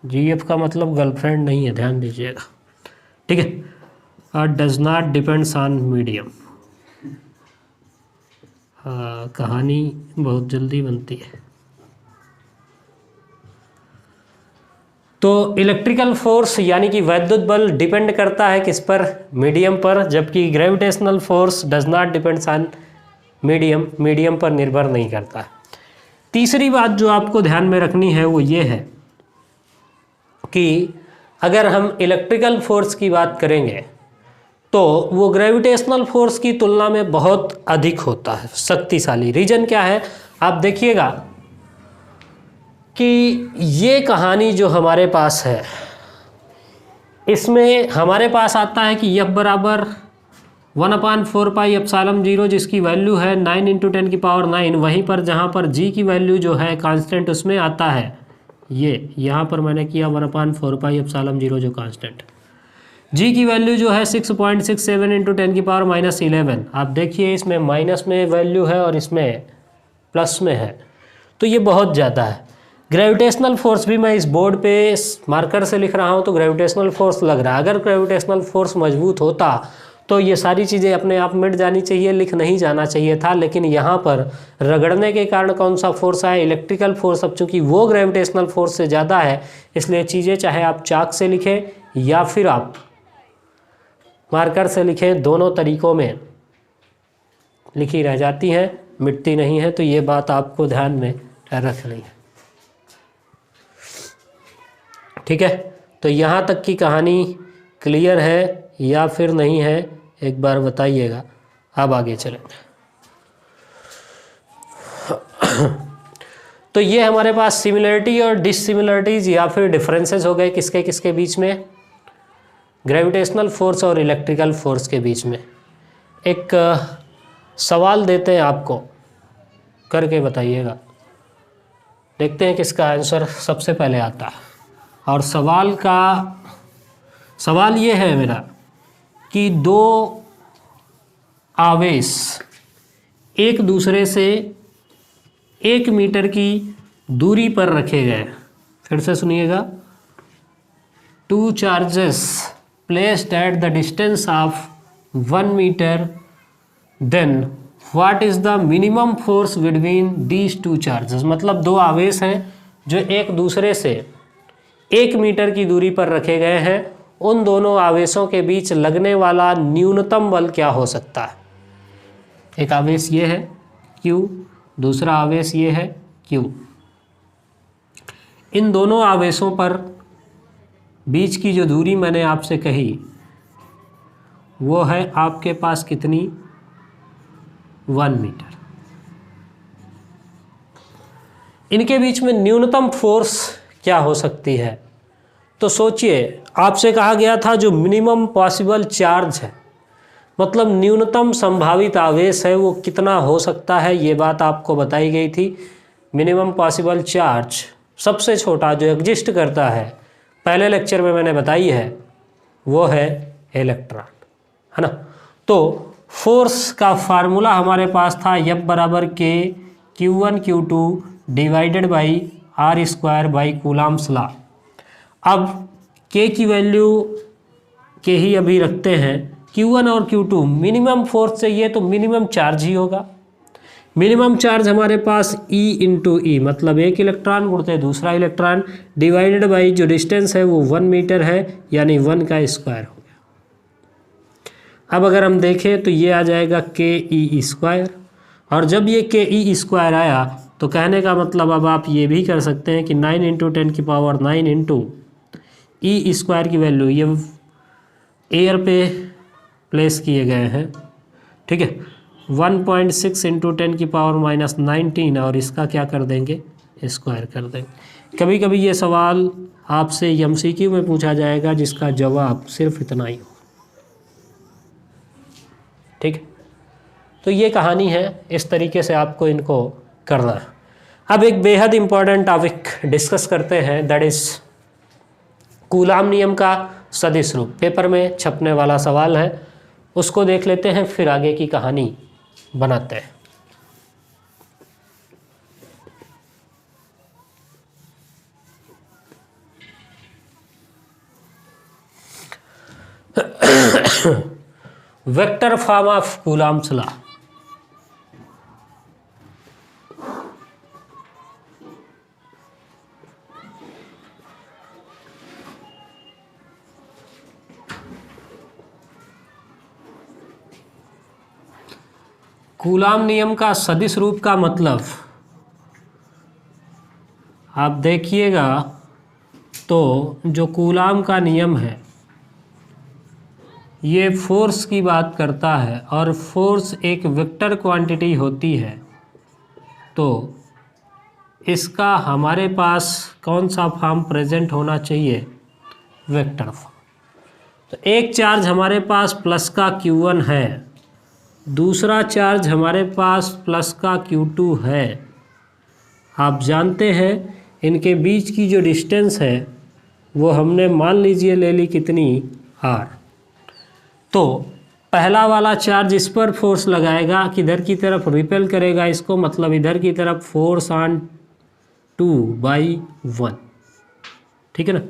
जीएफ का मतलब गर्लफ्रेंड नहीं है, ध्यान दीजिएगा। ठीक है, और does not depends on medium. हाँ, कहानी बहुत जल्दी बनती है। तो इलेक्ट्रिकल फोर्स यानी कि वैद्युत बल डिपेंड करता है किस पर, मीडियम पर, जबकि gravitational force does not depends on medium, medium पर निर्भर नहीं करता है। तीसरी बात जो आपको ध्यान में रखनी है वो ये है कि अगर हम इलेक्ट्रिकल फोर्स की बात करेंगे तो वो ग्रेविटेशनल फोर्स की तुलना में बहुत अधिक होता है, शक्तिशाली। रीजन क्या है, आप देखिएगा कि ये कहानी जो हमारे पास है इसमें हमारे पास आता है कि F बराबर 1/4 पाई एप्सिलॉन 0, जिसकी वैल्यू है 9 × 10⁹। वहीं पर जहाँ पर G की वैल्यू जो है कांस्टेंट उसमें आता है ये, यहाँ पर मैंने किया 1/4 पाई एप्सिलॉन 0 जो कांस्टेंट। G की वैल्यू जो है 6.67 × 10⁻11। आप देखिए इसमें माइनस में वैल्यू है और इसमें प्लस में है, तो ये बहुत ज़्यादा है। ग्रेविटेशनल फोर्स भी मैं इस बोर्ड पे मार्कर से लिख रहा हूँ तो ग्रेविटेशनल फोर्स लग रहा है। अगर ग्रेविटेशनल फोर्स मजबूत होता तो ये सारी चीज़ें अपने आप मिट जानी चाहिए, लिख नहीं जाना चाहिए था। लेकिन यहाँ पर रगड़ने के कारण कौन सा फोर्स आया, इलेक्ट्रिकल फोर्स। अब चूँकि वो ग्रेविटेशनल फोर्स से ज़्यादा है इसलिए चीज़ें चाहे आप चाक से लिखें या फिर आप मार्कर से लिखें, दोनों तरीक़ों में लिखी रह जाती हैं, मिटती नहीं है। तो ये बात आपको ध्यान में रखनी है। ठीक है, तो यहाँ तक की कहानी क्लियर है या फिर नहीं है, एक बार बताइएगा। अब आगे चलेंगे। तो ये हमारे पास सिमिलरिटी और डिसिमिलरिटीज या फिर डिफरेंसेस हो गए किसके किसके बीच में, ग्रेविटेशनल फोर्स और इलेक्ट्रिकल फोर्स के बीच में। एक सवाल देते हैं आपको, करके बताइएगा, देखते हैं किसका आंसर सबसे पहले आता है। और सवाल ये है मेरा कि दो आवेश एक दूसरे से 1 मीटर की दूरी पर रखे गए। फिर से सुनिएगा, 2 charges placed at the distance of 1 metre, then what is the minimum force between these 2 charges. मतलब दो आवेश हैं जो एक दूसरे से 1 मीटर की दूरी पर रखे गए हैं, उन दोनों आवेशों के बीच लगने वाला न्यूनतम बल क्या हो सकता है। एक आवेश ये है Q, दूसरा आवेश ये है Q। इन दोनों आवेशों पर बीच की जो दूरी मैंने आपसे कही वो है आपके पास कितनी, 1 मीटर। इनके बीच में न्यूनतम फोर्स क्या हो सकती है? तो सोचिए, आपसे कहा गया था जो मिनिमम पॉसिबल चार्ज है, मतलब न्यूनतम संभावित आवेश है, वो कितना हो सकता है, ये बात आपको बताई गई थी। मिनिमम पॉसिबल चार्ज सबसे छोटा जो एग्जिस्ट करता है, पहले लेक्चर में मैंने बताई है, वो है इलेक्ट्रॉन, है ना। तो फोर्स का फार्मूला हमारे पास था F बराबर के Q1 Q2 divided by R square by Coulomb's law. अब K की वैल्यू के ही अभी रखते हैं, Q1 और Q2 मिनिमम फोर्स चाहिए तो मिनिमम चार्ज ही होगा। मिनिमम चार्ज हमारे पास E इंटू ई, मतलब एक इलेक्ट्रॉन गुणते दूसरा इलेक्ट्रॉन, डिवाइडेड बाई जो डिस्टेंस है वो 1 मीटर है, यानी 1 का स्क्वायर हो गया। अब अगर हम देखें तो ये आ जाएगा के ई स्क्वायर, और जब ये के ई स्क्वायर आया तो कहने का मतलब अब आप ये भी कर सकते हैं कि 9 इंटू 10 की पावर 9 इंटू ई स्क्वायर की वैल्यू ये एयर पे प्लेस किए गए हैं, ठीक है, 1.6 इंटू 10 की पावर माइनस 19, और इसका क्या कर देंगे, स्क्वायर कर देंगे। कभी कभी ये सवाल आपसे एमसीक्यू में पूछा जाएगा जिसका जवाब सिर्फ इतना ही हो, ठीक है। तो ये कहानी है, इस तरीके से आपको इनको करना है। अब एक बेहद इंपॉर्टेंट टॉपिक डिस्कस करते हैं, दैट इज कूलाम नियम का सदिश रूप। पेपर में छपने वाला सवाल है, उसको देख लेते हैं, फिर आगे की कहानी बनाते हैं। Vector form of coulombs law. Coulomb नियम का सदिश रूप का मतलब आप देखिएगा तो जो कूलाम का नियम है ये फोर्स की बात करता है, और फोर्स एक वेक्टर क्वांटिटी होती है, तो इसका हमारे पास कौन सा फॉर्म प्रेजेंट होना चाहिए, वेक्टर फॉर्म। तो एक चार्ज हमारे पास प्लस का Q1 है, दूसरा चार्ज हमारे पास प्लस का Q2 है। आप जानते हैं इनके बीच की जो डिस्टेंस है वो हमने मान लीजिए ले ली कितनी, r। तो पहला वाला चार्ज इस पर फोर्स लगाएगा, किधर की तरफ रिपेल करेगा इसको, मतलब इधर की तरफ फोर्स ऑन 2/1, ठीक है ना।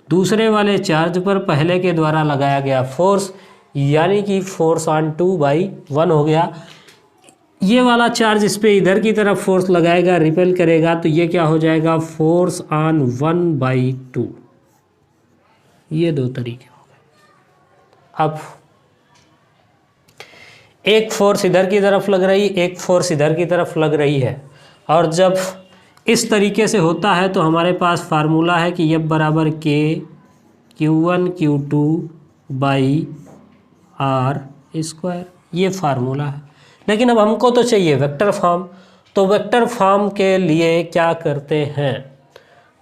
दूसरे वाले चार्ज पर पहले के द्वारा लगाया गया फोर्स, यानी कि फोर्स ऑन 2/1 हो गया। ये वाला चार्ज इस पर इधर की तरफ फोर्स लगाएगा, रिपेल करेगा, तो ये क्या हो जाएगा, फोर्स ऑन 1/2। ये दो तरीके हो गए। अब एक फोर्स इधर की तरफ लग रही, एक फोर्स इधर की तरफ लग रही है, और जब इस तरीके से होता है तो हमारे पास फार्मूला है कि F बराबर के Q1 Q2 by R square, ये फार्मूला है। लेकिन अब हमको तो चाहिए वेक्टर फॉर्म, तो वेक्टर फॉर्म के लिए क्या करते हैं,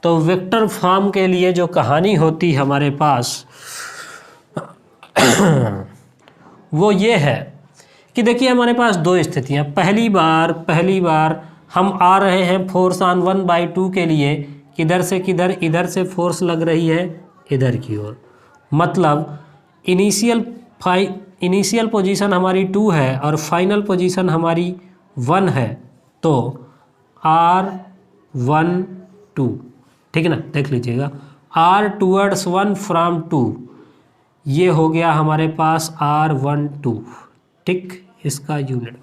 तो वेक्टर फॉर्म के लिए जो कहानी होती है हमारे पास वो ये है कि देखिए हमारे पास दो स्थितियाँ। पहली बार हम आ रहे हैं फोर्स ऑन 1/2 के लिए, किधर से किधर, इधर से फोर्स लग रही है इधर की ओर, मतलब इनिशियल पोजीशन हमारी 2 है और फाइनल पोजीशन हमारी 1 है, तो R12, ठीक है ना, देख लीजिएगा, R टूवर्ड्स 1 फ्रॉम 2, ये हो गया हमारे पास R12, ठीक, इसका यूनिट,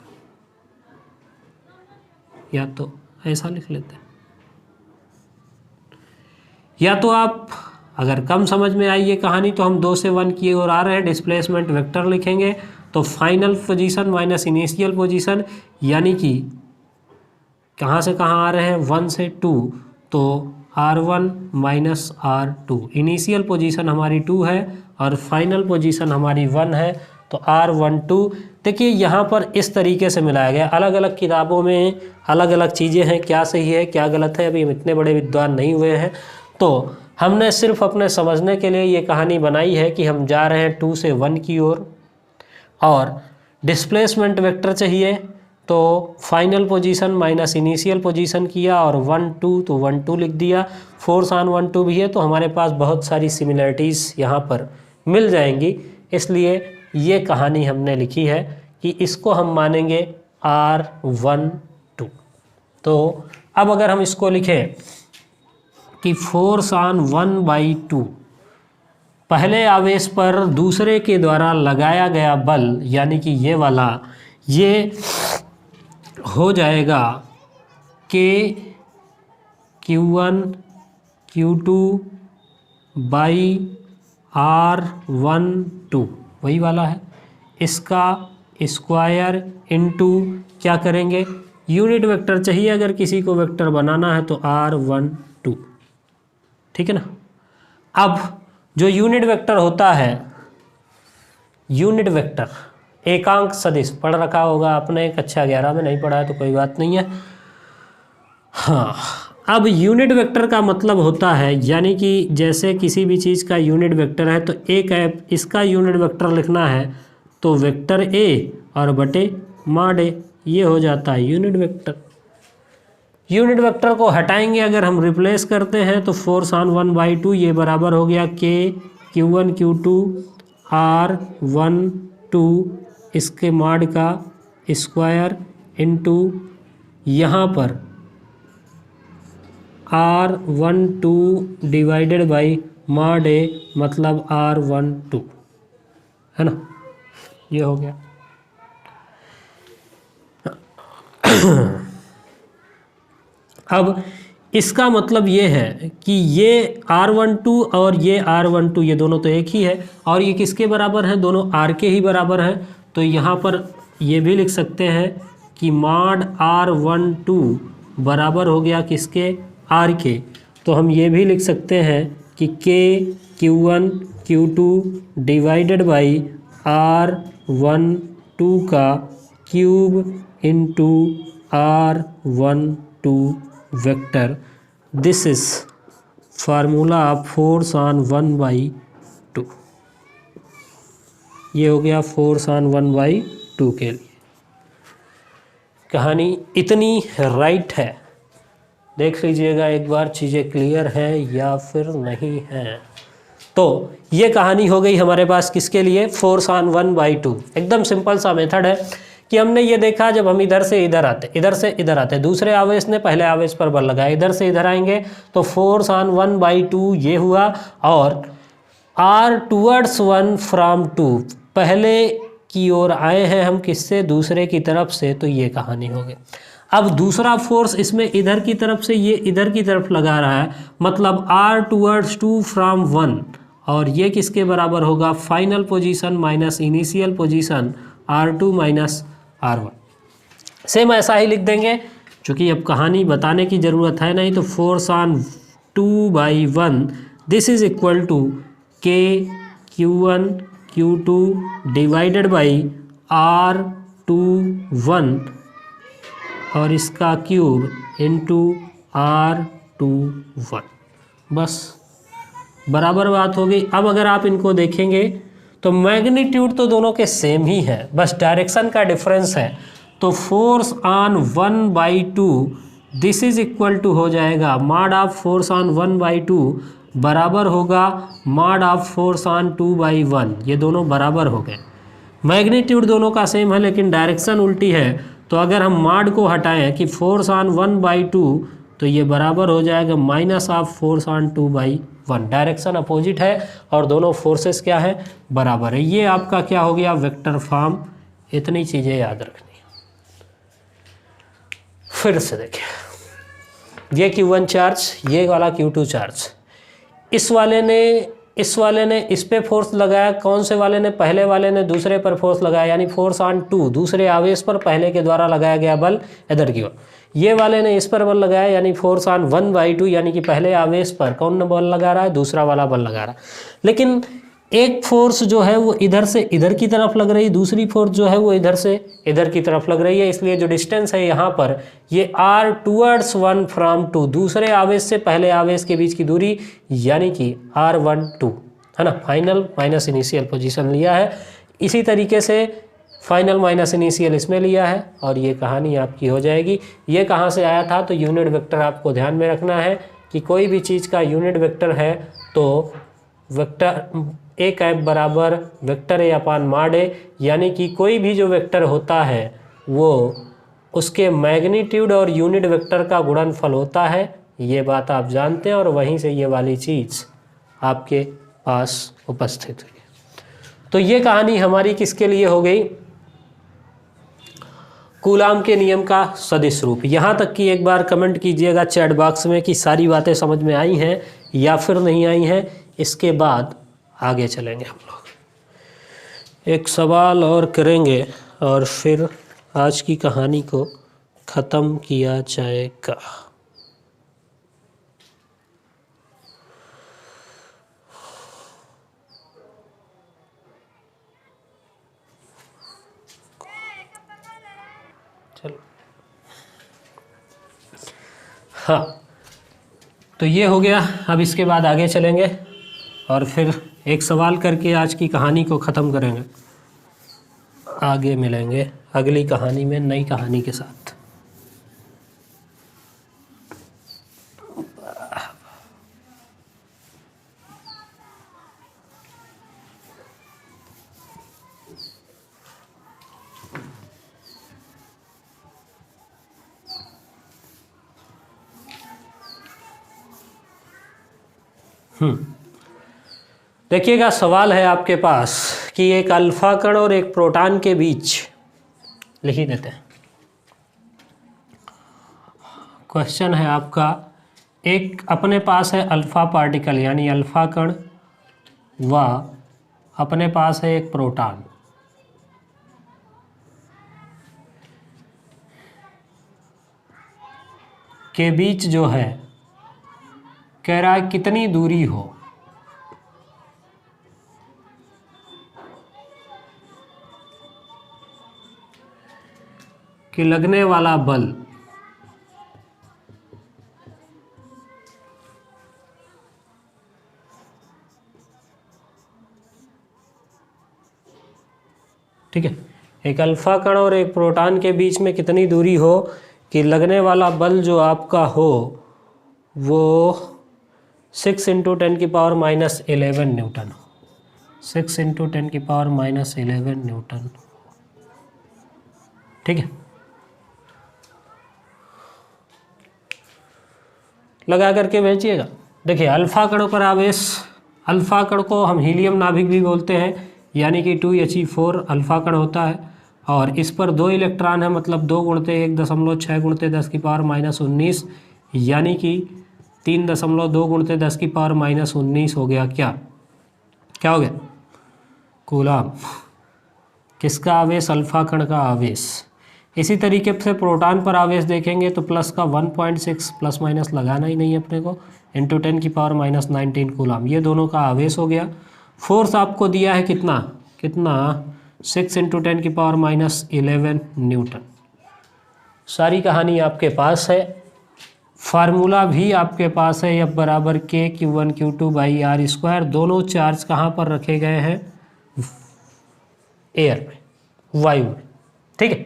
या तो ऐसा लिख लेते हैं, या तो आप अगर कम समझ में आई ये कहानी तो हम 2 से 1 की ओर आ रहे हैं, डिस्प्लेसमेंट वेक्टर लिखेंगे, तो final position minus initial position, यानी कि कहाँ से कहाँ आ रहे हैं, 1 से 2, तो R1 minus R2। Initial position हमारी 2 है और फाइनल पोजीशन हमारी 1 है, तो R12। देखिए यहाँ पर इस तरीके से मिलाया गया। अलग अलग किताबों में अलग अलग चीज़ें हैं, क्या सही है क्या गलत है, अभी हम इतने बड़े विद्वान नहीं हुए हैं, तो हमने सिर्फ अपने समझने के लिए ये कहानी बनाई है कि हम जा रहे हैं 2 से 1 की ओर और डिस्प्लेसमेंट वेक्टर चाहिए, तो final position minus initial position किया और 1 2, तो 1 2 लिख दिया। फोर्स ऑन 1 2 भी है, तो हमारे पास बहुत सारी सिमिलरिटीज़ यहाँ पर मिल जाएंगी, इसलिए ये कहानी हमने लिखी है कि इसको हम मानेंगे R12। तो अब अगर हम इसको लिखें कि फोर्स ऑन 1/2 पहले आवेश पर दूसरे के द्वारा लगाया गया बल, यानी कि ये वाला, ये हो जाएगा Q1 Q2 बाई R12, वही वाला है। इसका स्क्वायर इनटू क्या करेंगे, यूनिट वेक्टर चाहिए अगर किसी को वेक्टर बनाना है तो R12, ठीक है ना। अब जो यूनिट वेक्टर होता है, यूनिट वेक्टर एकांक सदिश पढ़ रखा होगा आपने, कक्षा 11 में नहीं पढ़ा है तो कोई बात नहीं है। हाँ, अब यूनिट वेक्टर का मतलब होता है, यानी कि जैसे किसी भी चीज़ का यूनिट वेक्टर है तो एक ऐप इसका यूनिट वेक्टर लिखना है तो वेक्टर ए और बटे मॉड ए, ये हो जाता है यूनिट वेक्टर। यूनिट वेक्टर को हटाएंगे अगर हम रिप्लेस करते हैं तो फोर्स ऑन 1/2 ये बराबर हो गया Q1 Q2 R12 इसके मॉड का स्क्वायर इनटू यहाँ पर R12 डिवाइडेड बाई मॉड ए, मतलब R12, है ना, ये हो गया। अब इसका मतलब ये है कि ये R12 और ये R12 ये दोनों तो एक ही है, और ये किसके बराबर हैं, दोनों R के ही बराबर हैं। तो यहाँ पर ये भी लिख सकते हैं कि मॉड R12 बराबर हो गया किसके, R के। तो हम ये भी लिख सकते हैं कि Q1 Q2 divided by R12 का cube into R12 vector. This is formula of force on 1/2। ये हो गया फोर्स ऑन 1/2 के लिए। कहानी इतनी राइट है, देख लीजिएगा एक बार चीज़ें क्लियर है या फिर नहीं है। तो ये कहानी हो गई हमारे पास किसके लिए, फोर्स ऑन 1/2। एकदम सिंपल सा मेथड है कि हमने ये देखा, जब हम इधर से इधर आते, इधर से इधर आते, दूसरे आवेश ने पहले आवेश पर बल लगाया, इधर से इधर आएंगे तो फोर्स ऑन 1/2 ये हुआ, और R टूवर्ड्स 1 फ्रॉम 2 पहले की ओर आए हैं हम किससे, दूसरे की तरफ से, तो ये कहानी हो गई। अब दूसरा फोर्स इसमें इधर की तरफ से ये इधर की तरफ लगा रहा है, मतलब R टूवर्ड्स 2 फ्रॉम 1, और ये किसके बराबर होगा, final position minus initial position R2 minus R1। Same ऐसा ही लिख देंगे, क्योंकि अब कहानी बताने की ज़रूरत है नहीं। तो force on 2/1 this is equal to Q1 Q2 divided by R21 और इसका क्यूब इंटू R21, बस बराबर बात हो गई। अब अगर आप इनको देखेंगे तो मैग्नीट्यूड तो दोनों के सेम ही है, बस डायरेक्शन का डिफरेंस है। तो force on 1/2 this is equal to हो जाएगा मॉड ऑफ फोर्स ऑन 1/2 बराबर होगा मॉड ऑफ फोर्स ऑन 2/1। ये दोनों बराबर हो गए, मैग्नीट्यूड दोनों का सेम है लेकिन डायरेक्शन उल्टी है। तो अगर हम मॉड को हटाएं कि फोर्स ऑन 1/2 तो ये बराबर हो जाएगा minus of force on 2/1। Direction opposite है और दोनों फोर्सेस क्या है, बराबर है। ये आपका क्या हो गया, वेक्टर फॉर्म। इतनी चीज़ें याद रखनी है। फिर से देखिए, ये Q1 चार्ज, ये वाला Q2 चार्ज, इस वाले ने इस वाले ने इस पे फोर्स लगाया, कौन से वाले ने, पहले वाले ने दूसरे पर फोर्स लगाया, यानी फोर्स ऑन 2, दूसरे आवेश पर पहले के द्वारा लगाया गया बल इधर की ओर। ये वाले ने इस पर बल लगाया, यानी फोर्स ऑन 1/2, यानी कि पहले आवेश पर कौन बल लगा रहा है, दूसरा वाला बल लगा रहा है। लेकिन एक फोर्स जो है वो इधर से इधर की तरफ लग रही है, दूसरी फोर्स जो है वो इधर से इधर की तरफ लग रही है, इसलिए जो डिस्टेंस है यहाँ पर ये r टूवर्ड्स 1 फ्रॉम 2, दूसरे आवेश से पहले आवेश के बीच की दूरी, यानी कि r12 है ना। फाइनल माइनस इनिशियल पोजीशन लिया है, इसी तरीके से फाइनल माइनस इनिशियल इसमें लिया है और ये कहानी आपकी हो जाएगी। ये कहाँ से आया था, तो यूनिट वेक्टर आपको ध्यान में रखना है कि कोई भी चीज़ का यूनिट वेक्टर है तो वेक्टर ए कैप बराबर वेक्टर ए अपान मॉड ए, यानी कि कोई भी जो वेक्टर होता है वो उसके मैग्नीट्यूड और यूनिट वेक्टर का गुणनफल होता है। ये बात आप जानते हैं और वहीं से ये वाली चीज़ आपके पास उपस्थित हुई। तो ये कहानी हमारी किसके लिए हो गई, कूलाम के नियम का सदिश रूप। यहाँ तक कि एक बार कमेंट कीजिएगा चैट बॉक्स में कि सारी बातें समझ में आई हैं या फिर नहीं आई हैं। इसके बाद आगे चलेंगे हम लोग, एक सवाल और करेंगे और फिर आज की कहानी को ख़त्म किया जाएगा। चलो हाँ, तो ये हो गया। अब इसके बाद आगे चलेंगे और फिर एक सवाल करके आज की कहानी को ख़त्म करेंगे। आगे मिलेंगे अगली कहानी में नई कहानी के साथ। देखिएगा, सवाल है आपके पास कि एक अल्फा कण और एक प्रोटॉन के बीच, लिख ही देते हैं। क्वेश्चन है आपका, एक अपने पास है अल्फा पार्टिकल यानी अल्फा कण व अपने पास है एक प्रोटॉन, के बीच जो है कह रहा है कितनी दूरी हो, कि लगने वाला बल ठीक है। एक अल्फा कण और एक प्रोटॉन के बीच में कितनी दूरी हो कि लगने वाला बल जो आपका हो वो 6 × 10⁻11 न्यूटन हो, 6 × 10⁻11 न्यूटन। ठीक है, लगा करके भेजिएगा। देखिए, अल्फा कण पर आवेश, अल्फा कण को हम हीलियम नाभिक भी बोलते हैं, यानी कि 2He4 अल्फा कण होता है और इस पर 2 इलेक्ट्रॉन है, मतलब 2 × 1.6 × 10⁻19, यानी कि 3.2 × 10⁻19 हो गया। क्या हो गया, कूलाम। किसका आवेश, अल्फा कण का आवेश। इसी तरीके से प्रोटॉन पर आवेश देखेंगे तो प्लस का 1.6 प्लस माइनस लगाना ही नहीं है अपने को, × 10⁻19 कूलाम। ये दोनों का आवेश हो गया। फोर्स आपको दिया है कितना 6 × 10⁻11 न्यूटन। सारी कहानी आपके पास है, फार्मूला भी आपके पास है, F बराबर K/Q1 Q2/r²। दोनों चार्ज कहाँ पर रखे गए हैं, एयर में, वायु में। ठीक है,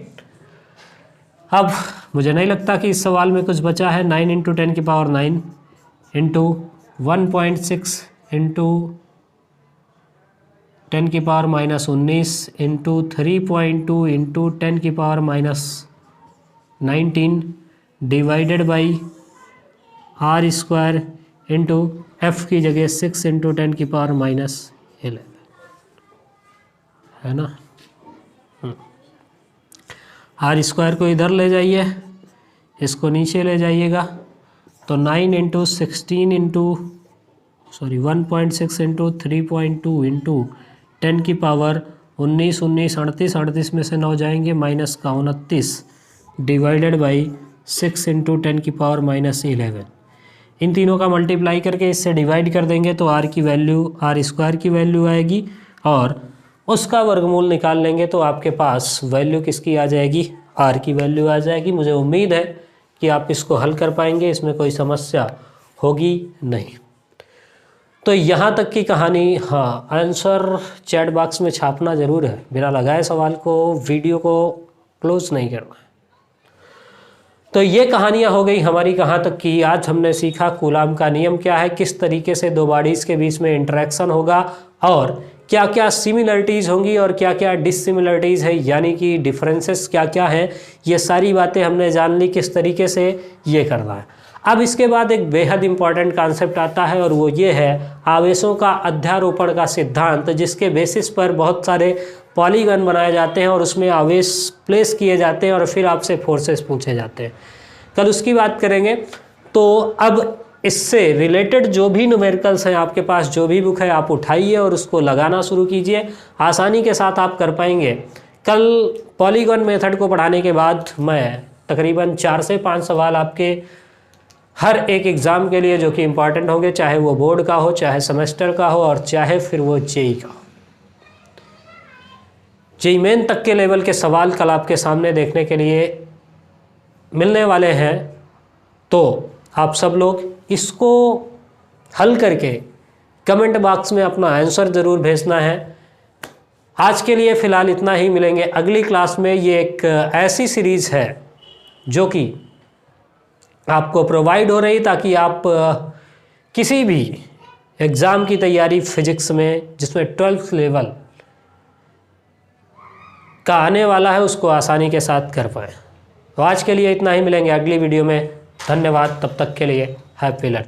अब मुझे नहीं लगता कि इस सवाल में कुछ बचा है। 9 × 10⁹ × 1.6 × 10⁻19 × 3.2 × 10⁻19 divided by r² into f की जगह 6 × 10⁻11 है ना। r² को इधर ले जाइए, इसको नीचे ले जाइएगा तो 9 × 16 × 1.6 इंटू 3.2 इंटू 10 की पावर 19, 19, 38, 38 में से 9 जाएंगे माइनस का 29 डिवाइडेड बाई 6 इंटू 10 की पावर -11। इन तीनों का मल्टीप्लाई करके इससे डिवाइड कर देंगे तो आर की वैल्यू आर स्क्वायर की वैल्यू आएगी और उसका वर्गमूल निकाल लेंगे तो आपके पास वैल्यू किसकी आ जाएगी, आर की वैल्यू आ जाएगी। मुझे उम्मीद है कि आप इसको हल कर पाएंगे, इसमें कोई समस्या होगी नहीं। तो यहाँ तक की कहानी। हाँ, आंसर चैट बॉक्स में छापना ज़रूर है, बिना लगाए सवाल को वीडियो को क्लोज नहीं करना है। तो ये कहानियाँ हो गई हमारी कहाँ तक की। आज हमने सीखा कूलाम का नियम क्या है, किस तरीके से दो बॉडीज़ के बीच में इंटरेक्शन होगा और क्या क्या सिमिलरिटीज़ होंगी और क्या क्या डिससिमिलरिटीज़ है, यानी कि डिफरेंसेस क्या क्या हैं। ये सारी बातें हमने जान ली किस तरीके से ये करना है। अब इसके बाद एक बेहद इंपॉर्टेंट कॉन्सेप्ट आता है और वो ये है आवेशों का अध्यारोपण का सिद्धांत, जिसके बेसिस पर बहुत सारे पॉलीगन बनाए जाते हैं और उसमें आवेश प्लेस किए जाते हैं और फिर आपसे फोर्सेस पूछे जाते हैं। कल उसकी बात करेंगे। तो अब इससे रिलेटेड जो भी न्यूमेरिकल्स हैं आपके पास, जो भी बुक है आप उठाइए और उसको लगाना शुरू कीजिए, आसानी के साथ आप कर पाएंगे। कल पॉलीगन मेथड को पढ़ाने के बाद मैं तकरीबन 4 से 5 सवाल आपके हर एक एग्ज़ाम के लिए जो कि इम्पॉर्टेंट होंगे, चाहे वो बोर्ड का हो, चाहे सेमेस्टर का हो और चाहे फिर वो जेई का हो। जेई मेन तक के लेवल के सवाल कल आपके सामने देखने के लिए मिलने वाले हैं। तो आप सब लोग इसको हल करके कमेंट बॉक्स में अपना आंसर ज़रूर भेजना है। आज के लिए फ़िलहाल इतना ही, मिलेंगे अगली क्लास में। ये एक ऐसी सीरीज़ है जो कि आपको प्रोवाइड हो रही ताकि आप किसी भी एग्ज़ाम की तैयारी फिजिक्स में जिसमें 12th लेवल का आने वाला है उसको आसानी के साथ कर पाएँ। तो आज के लिए इतना ही, मिलेंगे अगली वीडियो में। धन्यवाद, तब तक के लिए हैप्पी लर्निंग।